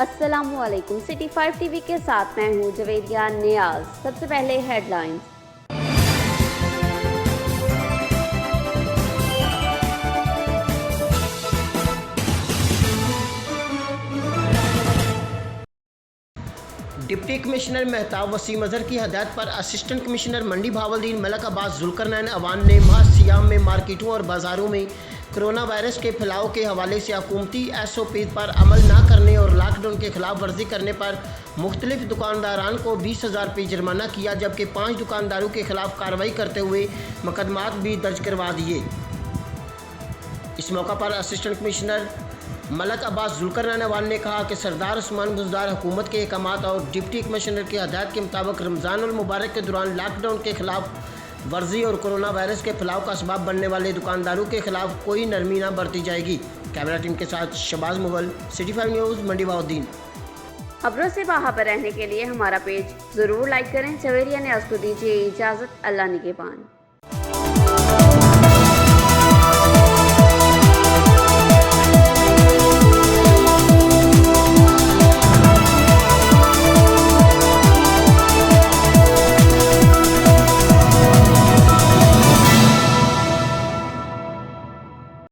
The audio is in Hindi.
अस्सलामुअलैकुम। सिटी 5 टीवी के साथ मैं हूं जवेरिया नियाज। सबसे पहले headlines. Deputy commissioner Mehtab Waseem Azhar की हदायत पर असिस्टेंट कमिश्नर मंडी बहावलदीन मलक अब्बास जुल्करनैन अवान ने माह सियाम में मार्केटों और बाज़ारों में कोरोना वायरस के फैलाव के हवाले से हुकूमती SOP पर अमल न करने और लॉकडाउन के खिलाफ वर्जी करने पर मुख्तलिफ दुकानदारान को 20,000 रुपये जुर्माना किया, जबकि 5 दुकानदारों के खिलाफ कार्रवाई करते हुए मुकदमात भी दर्ज करवा दिए। इस मौका पर असिस्टेंट कमिश्नर मलक अब्बास जुल्करनैन अवान ने कहा कि सरदार उस्मान बुज़दार हुकूमत के अहकामात और डिप्टी कमिश्नर की हदायत के मुताबिक रमज़ानुल मुबारक के दौरान लॉकडाउन के खिलाफ वर्जी और कोरोना वायरस के फैलाव का असबाब बनने वाले दुकानदारों के खिलाफ कोई नरमी न बरती जाएगी। कैमरा टीम के साथ शबाज मुगल, सिटी 5 न्यूज़, मंडी बहावलदीन। खबरों से बाखबर रहने के लिए हमारा पेज ज़रूर लाइक करें। जवेरिया नियाज को दीजिए इजाज़त। अल्लाह निगहबान।